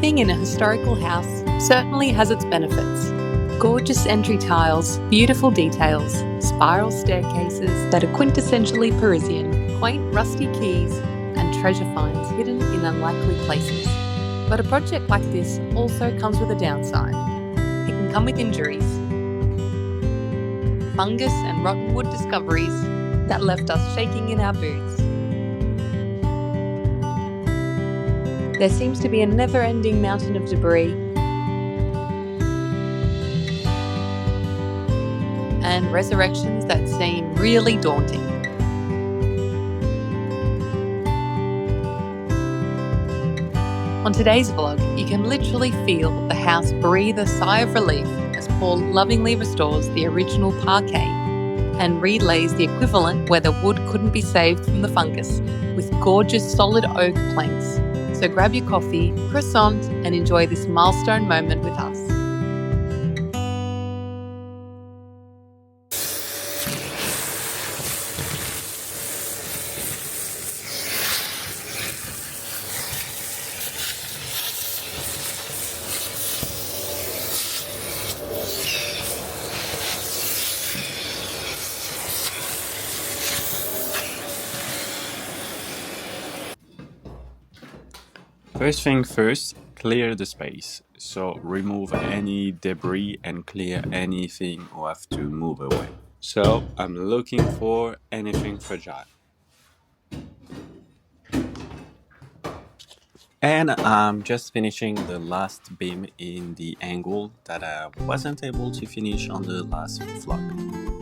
Living in a historical house certainly has its benefits. Gorgeous entry tiles, beautiful details, spiral staircases that are quintessentially Parisian, quaint rusty keys, and treasure finds hidden in unlikely places. But a project like this also comes with a downside. It can come with injuries, fungus and rotten wood discoveries that left us shaking in our boots. There seems to be a never-ending mountain of debris and resurrections that seem really daunting. On today's vlog, you can literally feel the house breathe a sigh of relief as Paul lovingly restores the original parquet and relays the equivalent where the wood couldn't be saved from the fungus with gorgeous solid oak planks. So grab your coffee, croissant, and enjoy this milestone moment with us. First thing first, clear the space. So remove any debris and clear anything you have to move away. So I'm looking for anything fragile. And I'm just finishing the last beam in the angle that I wasn't able to finish on the last vlog.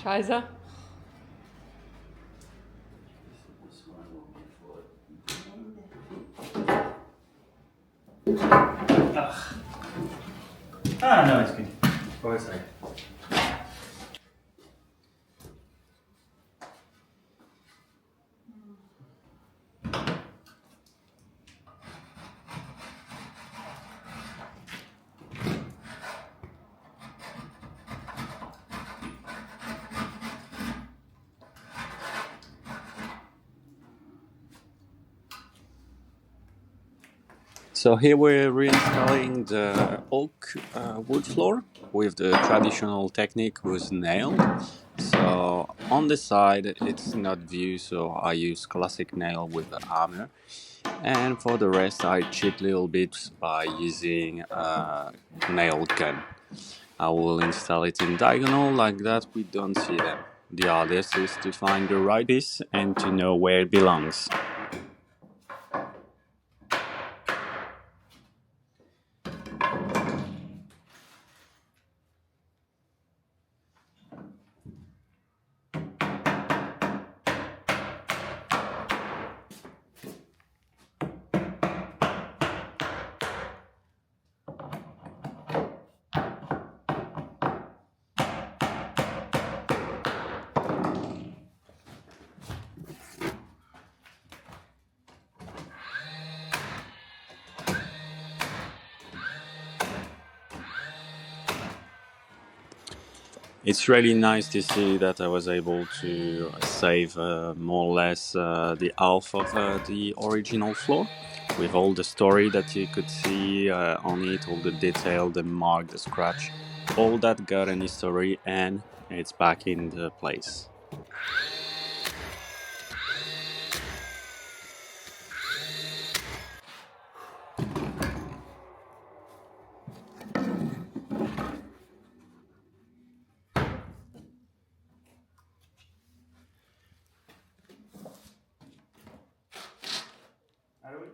Scheiße. No, it's good. Go inside. So here we're reinstalling the oak wood floor with the traditional technique with nail. So on the side it's not view, so I use classic nail with the hammer. And for the rest I cheat little bits by using a nail gun. I will install it in diagonal like that we don't see them. The hardest is to find the right piece and to know where it belongs. It's really nice to see that I was able to save more or less the half of the original floor with all the story that you could see on it, all the detail, the mark, the scratch, all that got an history and it's back in the place. How do we?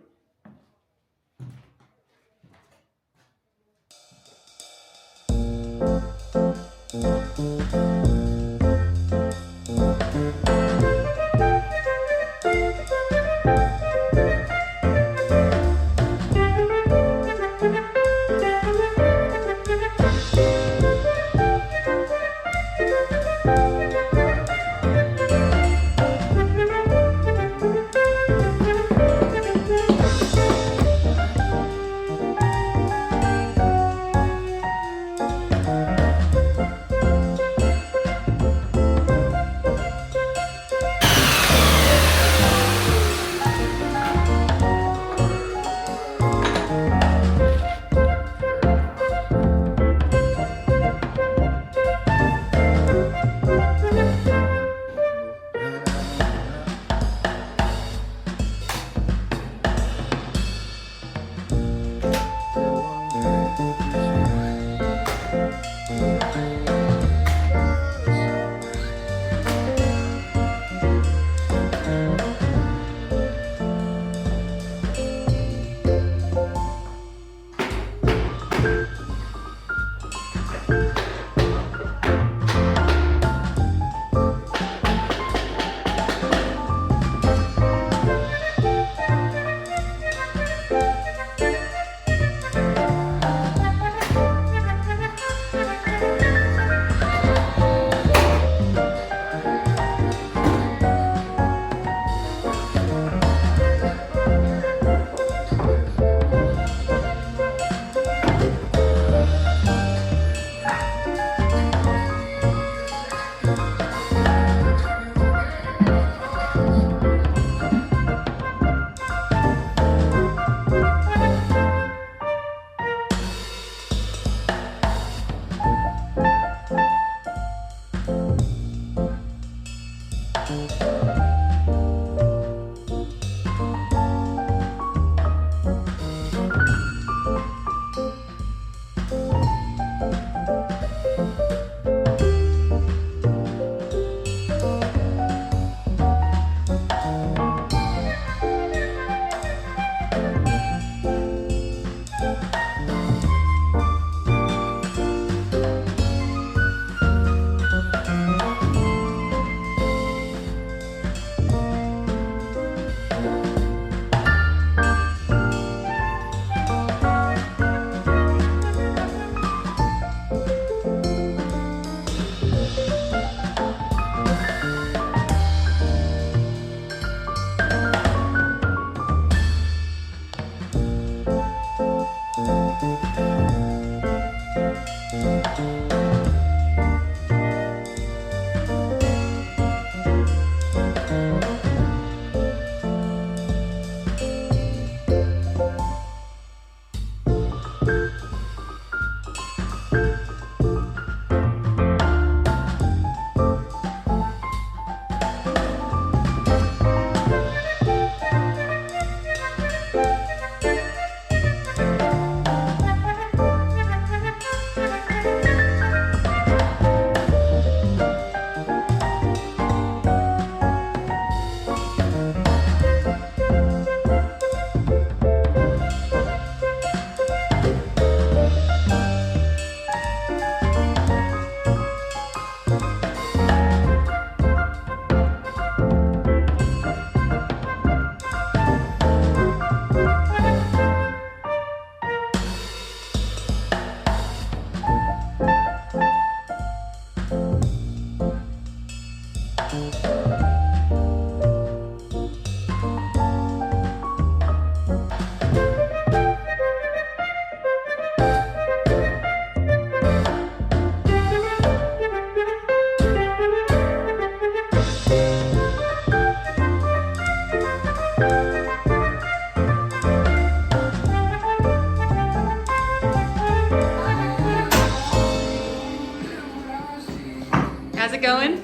going?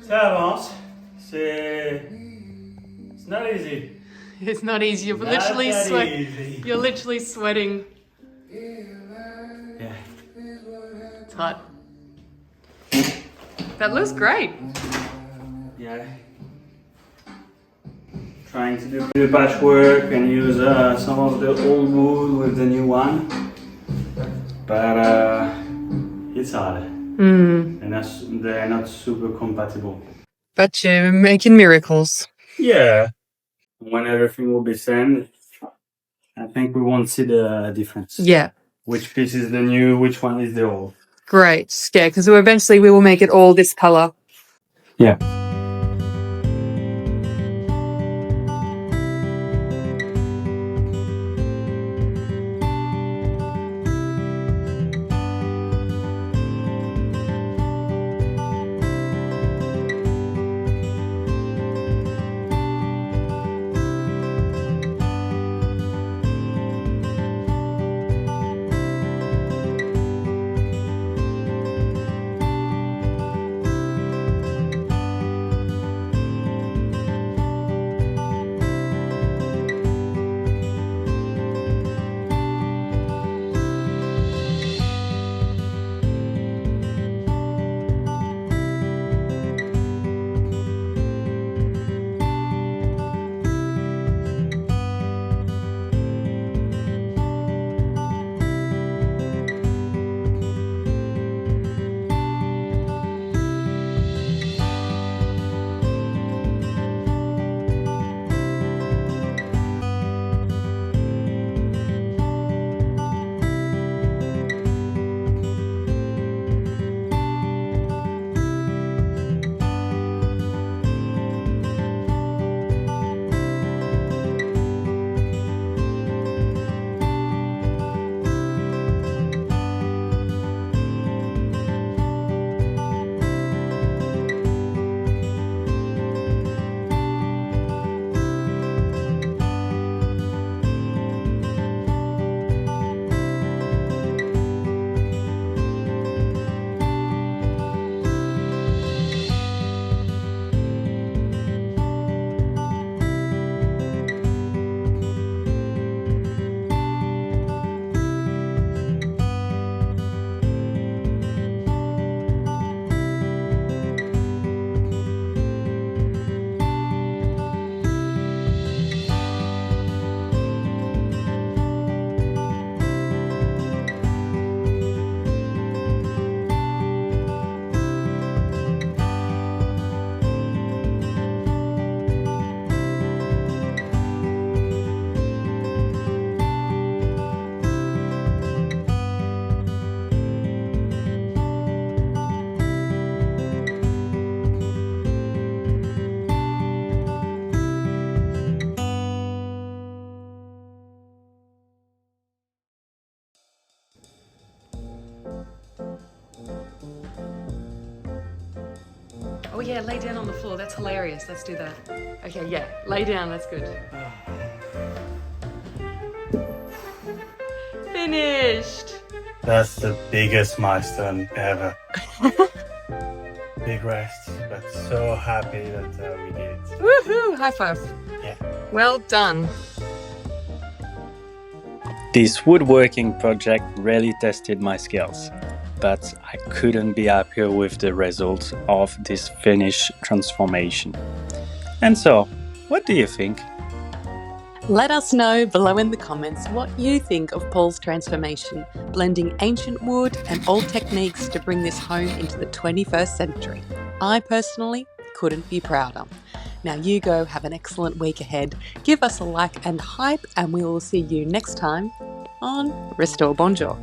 Ça avance. C'est not easy. It's not easy. You're Not literally that sweating. easy. You're literally sweating. Yeah. It's hot. That looks great. Yeah. Trying to do the patchwork and use some of the old wood with the new one, but it's hard, and they're not super compatible. But you're making miracles. Yeah. When everything will be sand, I think we won't see the difference. Yeah. Which piece is the new, which one is the old. Great. Yeah, because eventually we will make it all this colour. Yeah. Oh yeah, lay down on the floor. That's hilarious. Let's do that. Okay, yeah, lay down. That's good. Finished. That's the biggest milestone ever. Big rest, but so happy that we did it. Woohoo! High five. Yeah. Well done. This woodworking project really tested my skills, but I couldn't be happier with the result of this finished transformation. And so, what do you think? Let us know below in the comments what you think of Paul's transformation, blending ancient wood and old techniques to bring this home into the 21st century. I personally couldn't be prouder. Now you go have an excellent week ahead, give us a like and hype, and we will see you next time on Restore Bonjour.